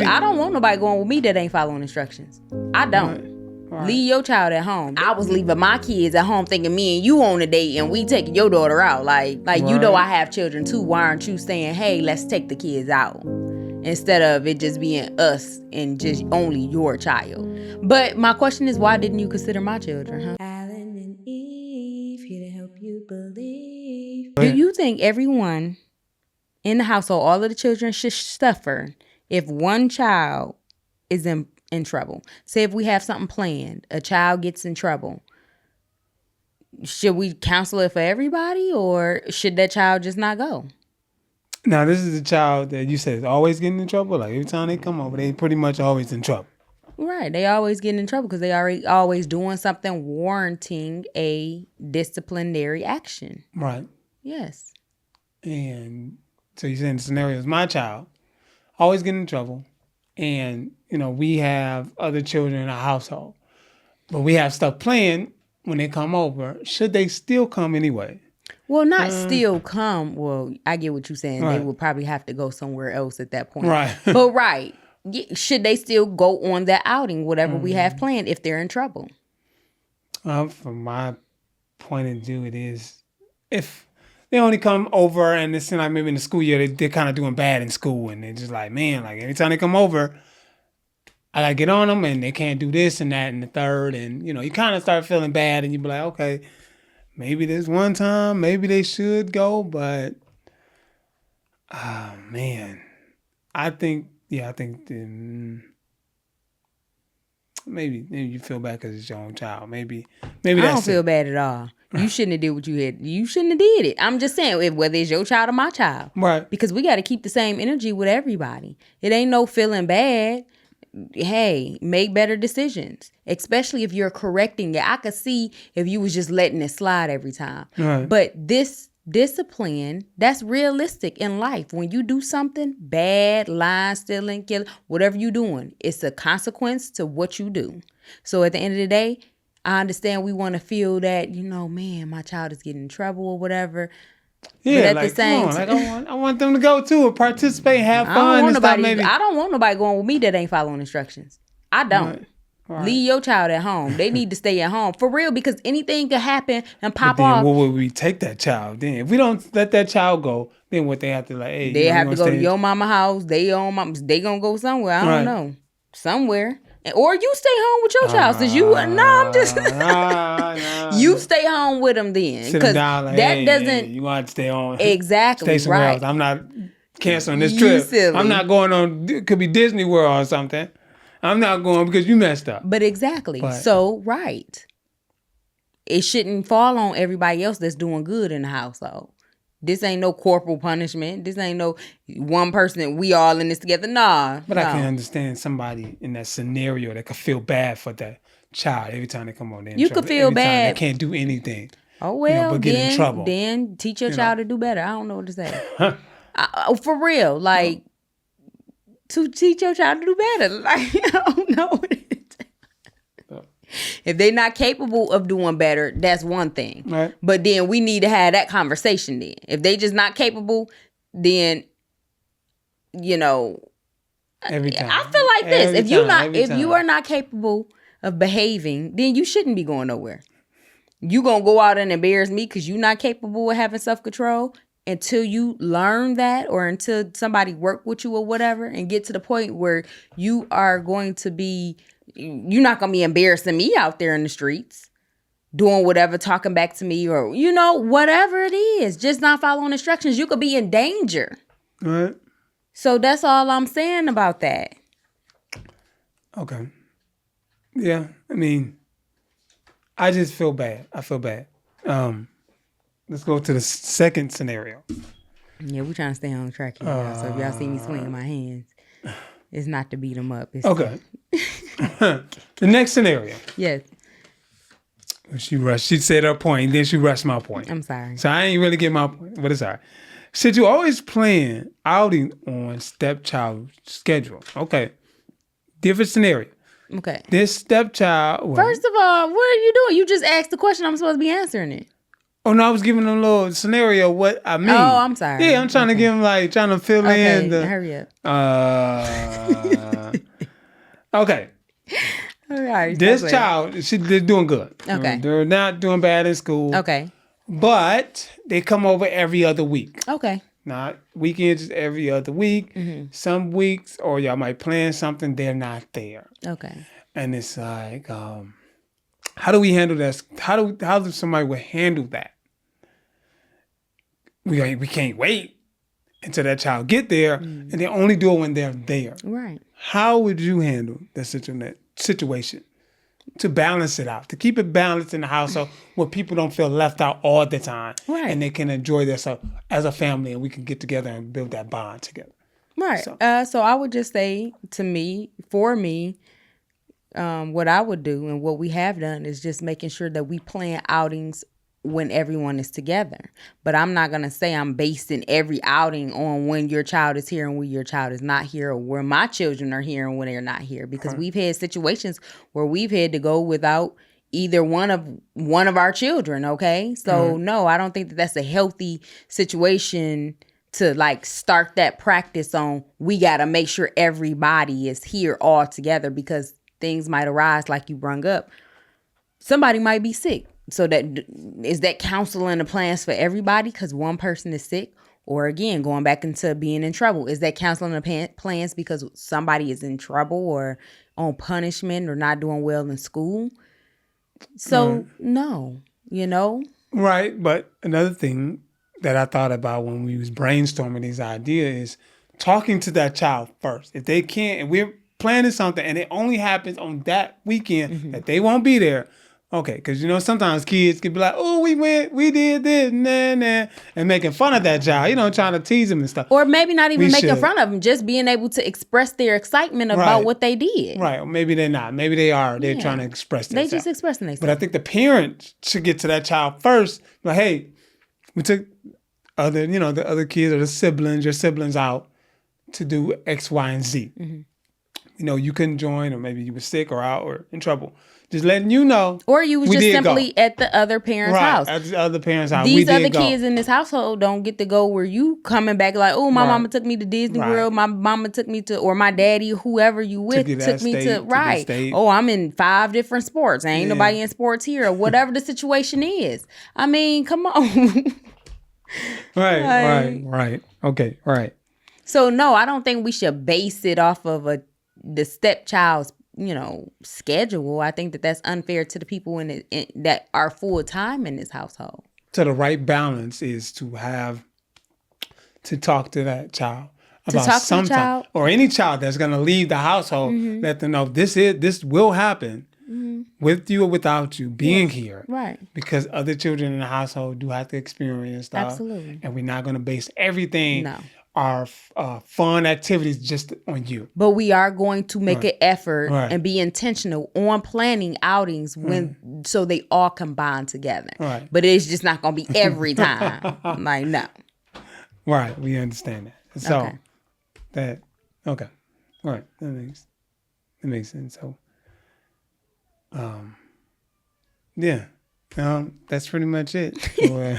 I don't want nobody going with me that ain't following instructions. I don't. Right. Leave your child at home. I was leaving my kids at home thinking me and you on a date and we taking your daughter out. Like right. You know I have children too. Why aren't you saying, hey, let's take the kids out? Instead of it just being us and just only your child. But my question is, why didn't you consider my children, huh? Allen&Eve, here to help you believe. Do you think everyone in the household, all of the children should suffer if one child is in trouble? Say if we have something planned, a child gets in trouble. Should we counsel it for everybody or should that child just not go? Now, this is a child that you said is always getting in trouble. Like every time they come over, they pretty much always in trouble. Right. They always getting in trouble because they are always doing something warranting a disciplinary action. Right. Yes. And so you're saying the scenario is my child always getting in trouble. And, you know, we have other children in our household. But we have stuff planned when they come over. Should they still come anyway? Well, not still come. Well, I get what you're saying. Right. They will probably have to go somewhere else at that point. Right. But right. Should they still go on that outing, whatever we have planned, if they're in trouble? From my point of view, it is if they only come over and it's like maybe in the school year, they're kind of doing bad in school. And they're just like, man, like every time they come over, I got to get on them and they can't do this and that and the third. And, you know, you kind of start feeling bad and you be like, okay, maybe this one time, maybe they should go. But, man, I think maybe you feel bad because it's your own child. Maybe that's I don't feel bad at all. You shouldn't have did what you had. You shouldn't have did it. I'm just saying, whether it's your child or my child. Right. Because we got to keep the same energy with everybody. It ain't no feeling bad. Hey, make better decisions, especially if you're correcting it. I could see if you was just letting it slide every time. Right. But this discipline, that's realistic in life. When you do something bad, lying, stealing, killing, whatever you doing, it's a consequence to what you do. So at the end of the day, I understand we want to feel that, you know, man, my child is getting in trouble or whatever. Yeah, but at the same time, I want them to go too, participate, have fun. I don't want nobody going with me that ain't following instructions. I don't. Right. Leave your child at home. They need to stay at home for real because anything could happen and pop off. What would we take that child then? If we don't let that child go, then what they have to hey, they have to go to your mama house. They gonna go somewhere. I don't know, somewhere. Or you stay home with your child. Since I'm just you stay home with them then, because that doesn't. You want to stay home exactly stay somewhere right. else. I'm not canceling this trip. Silly. I'm not going on. It could be Disney World or something. I'm not going because you messed up. But exactly. So right, it shouldn't fall on everybody else that's doing good in the household. This ain't no corporal punishment. This ain't no one person, we all in this together. Nah. But I can understand somebody in that scenario that could feel bad for that child every time they come on. You could feel bad. They can't do anything. Oh, well, but get in trouble. Then teach your child to do better. I don't know what to say. For real. Like, to teach your child to do better. Like, I don't know what it is. If they're not capable of doing better, that's one thing. Right. But then we need to have that conversation then. If they just not capable, then, you know, every time. I feel like this. If you are not capable of behaving, then you shouldn't be going nowhere. You gonna go out and embarrass me because you're not capable of having self-control until you learn that, or until somebody work with you or whatever and get to the point where you are going to be, you're not going to be embarrassing me out there in the streets, doing whatever, talking back to me, or, you know, whatever it is, just not following instructions. You could be in danger. Right. So that's all I'm saying about that. Okay. Yeah. I mean, I just feel bad. I feel bad. Let's go to the second scenario. Yeah, we're trying to stay on track here. So if y'all see me swinging my hands, it's not to beat them up. It's okay. The next scenario. Yes. She rushed. She said her point, then she rushed my point. I'm sorry. So I ain't really get my point, but it's all right. Said you always plan outing on stepchild schedule. Okay. Different scenario. Okay. This stepchild. First of all, what are you doing? You just asked the question. I'm supposed to be answering it. Oh no, I was giving them a little scenario what I mean. Oh, I'm sorry. Yeah, I'm trying to give them trying to fill in the. Hurry up. Okay. All right. This child, they're doing good. Okay. They're not doing bad in school. Okay. But they come over every other week. Okay. Not weekends, just every other week. Mm-hmm. Some weeks, or y'all might plan something, they're not there. Okay. And it's like, how do we handle this? How does somebody would handle that? We can't wait until that child get there, and they only do it when they're there. Right. How would you handle that situation to balance it out, to keep it balanced in the household where people don't feel left out all the time, right, and they can enjoy themselves as a family, and we can get together and build that bond together? Right. So I would just say for me, what I would do and what we have done is just making sure that we plan outings when everyone is together. But I'm not going to say I'm basing every outing on when your child is here and when your child is not here, or where my children are here and when they're not here, because we've had situations where we've had to go without either one of our children. Okay. So no, I don't think that that's a healthy situation to start that practice on. We got to make sure everybody is here all together, because things might arise like you brung up. Somebody might be sick. So is that counseling the plans for everybody because one person is sick? Or again, going back into being in trouble, is that counseling the plans because somebody is in trouble or on punishment or not doing well in school? So no, Right. But another thing that I thought about when we was brainstorming these ideas is talking to that child first. If they can't, if we're planning something and it only happens on that weekend that they won't be there. Okay, because sometimes kids can be like, "Oh, we did this, nah," and making fun of that child, trying to tease them and stuff. Or maybe not even making fun of them, just being able to express their excitement about what they did. Right, or maybe they're not. Maybe they are. They're trying to express themselves. They just expressing themselves. But I think the parents should get to that child first. Like, hey, we took the other kids or your siblings out to do X, Y, and Z. Mm-hmm. You couldn't join, or maybe you were sick or out or in trouble. Just letting you know. Or you was just simply at the other parent's house. At the other parent's house. These other kids in this household don't get to go where you coming back like, oh, my mama took me to Disney World. My mama took me to, or my daddy, whoever you with, took me to. Oh, I'm in 5 different sports. Ain't nobody in sports here, or whatever the situation is. I mean, come on. Right. Okay, right. So no, I don't think we should base it off of the stepchild's schedule. I think that that's unfair to the people that are full time in this household. So the right balance is to talk to that child about something, or any child that's going to leave the household. Let them know this will happen with you or without you being here. Right. Because other children in the household do have to experience stuff. Absolutely. And we're not going to base everything. Our fun activities just on you. But we are going to make an effort and be intentional on planning outings so they all combine together. Right. But it's just not going to be every time. No. Right. We understand that. So okay. All right. That makes sense. So that's pretty much it. So,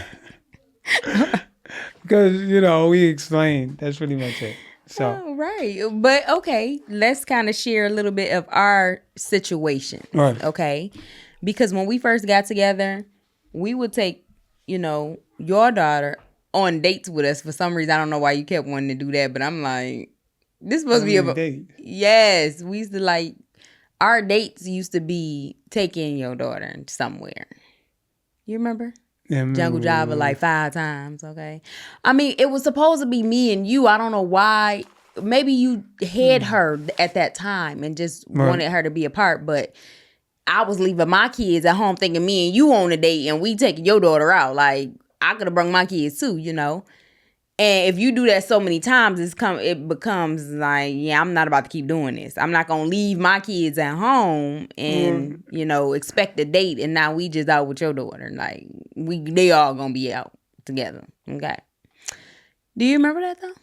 because, we explained. That's pretty much it. So right. But okay, let's kind of share a little bit of our situation. Right. Okay. Because when we first got together, we would take, your daughter on dates with us. For some reason, I don't know why you kept wanting to do that, but I'm like, this supposed to be a date. Yes. We used to our dates used to be taking your daughter somewhere. You remember? Jungle Java 5 times, okay? I mean, it was supposed to be me and you. I don't know why. Maybe you had her at that time and just wanted her to be a part, but I was leaving my kids at home thinking me and you on a date and we taking your daughter out. I could have brought my kids too, And if you do that so many times, it becomes I'm not about to keep doing this. I'm not going to leave my kids at home and, expect a date. And now we just out with your daughter. They all going to be out together. Okay. Do you remember that though?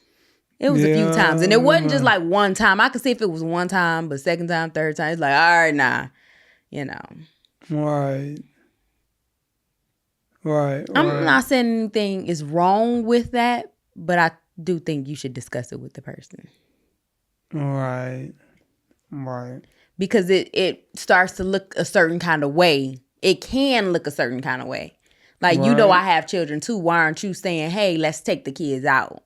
It was a few times. And it wasn't just one time. I could see if it was one time, but second time, third time, it's all right, nah, Right. Right. I'm not saying anything is wrong with that, but I do think you should discuss it with the person. Right. Because it starts to look a certain kind of way. It can look a certain kind of way. Like, you know, I have children too. Why aren't you saying, hey, let's take the kids out?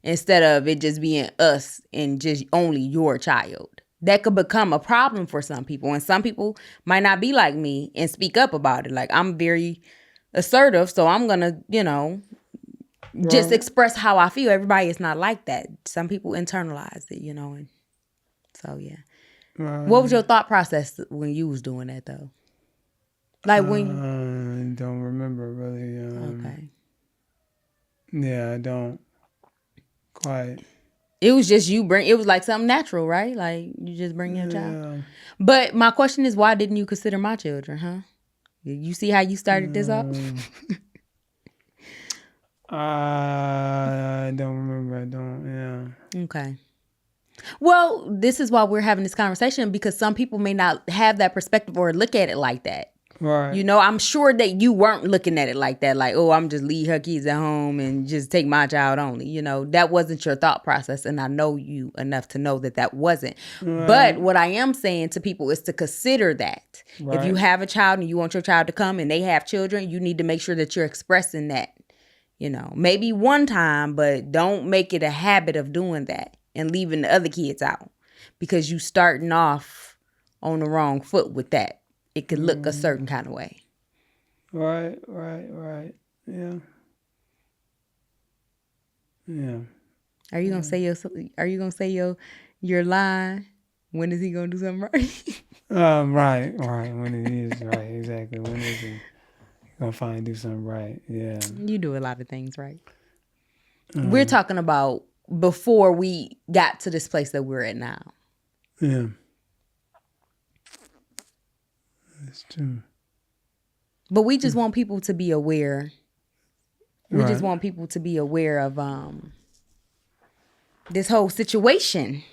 Instead of it just being us and just only your child. That could become a problem for some people. And some people might not be like me and speak up about it. Like, I'm very assertive, so I'm going to, you know, just express how I feel. Everybody is not like that. Some people internalize it, you know. And so, yeah. What was your thought process when you was doing that, though? Like when I don't remember really. Okay. Yeah, I don't quite. It was just it was like something natural, right? Like you just bring your child. But my question is, why didn't you consider my children, huh? You see how you started this up? I don't remember. I don't, yeah. Okay. Well, this is why we're having this conversation, because some people may not have that perspective or look at it like that. Right. You know, I'm sure that you weren't looking at it like that. Like, oh, I'm just leave her kids at home and just take my child only. You know, that wasn't your thought process. And I know you enough to know that that wasn't. Right. But what I am saying to people is to consider that. Right. If you have a child and you want your child to come and they have children, you need to make sure that you're expressing that. You know, maybe one time, but don't make it a habit of doing that and leaving the other kids out, because you starting off on the wrong foot with that. It could look a certain kind of way. Right. Yeah. Are you gonna say your line? When is he gonna do something right? Right. When it is right, exactly. When is he gonna finally do something right? Yeah. You do a lot of things right. We're talking about before we got to this place that we're at now. Yeah. That's true. But we just want people to be aware. We just want people to be aware of this whole situation.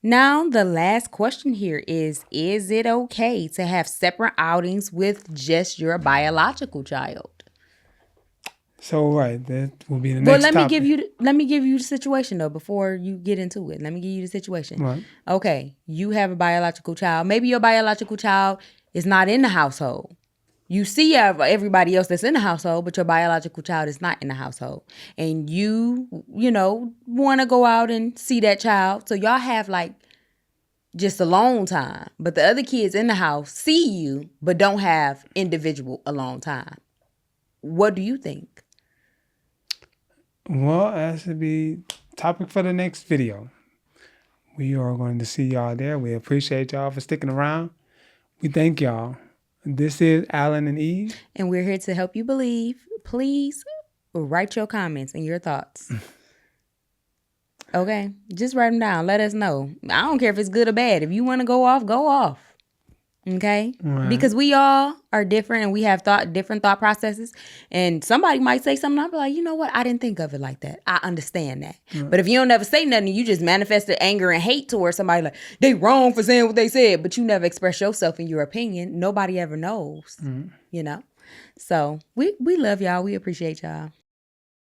Now, the last question here is it okay to have separate outings with just your biological child? So, that will be the next topic. Let me give you the situation, though, before you get into it. Let me give you the situation. Right. Okay, you have a biological child. Maybe your biological child is not in the household. You see everybody else that's in the household, but your biological child is not in the household. And you know, want to go out and see that child. So y'all have like just alone time. But the other kids in the house see you, but don't have individual alone time. What do you think? Well, that should be topic for the next video. We are going to see y'all there. We appreciate y'all for sticking around. We thank y'all. This is Allen&Eve. And we're here to help you believe. Please write your comments and your thoughts. Okay? Just write them down. Let us know. I don't care if it's good or bad. If you want to go off, go off. Okay? Right. Because we all are different and we have different thought processes. And somebody might say something, I'll be like, you know what? I didn't think of it like that. I understand that. Right. But if you don't ever say nothing, you just manifested anger and hate towards somebody, like, they wrong for saying what they said, but you never express yourself in your opinion. Nobody ever knows, you know? So we love y'all. We appreciate y'all.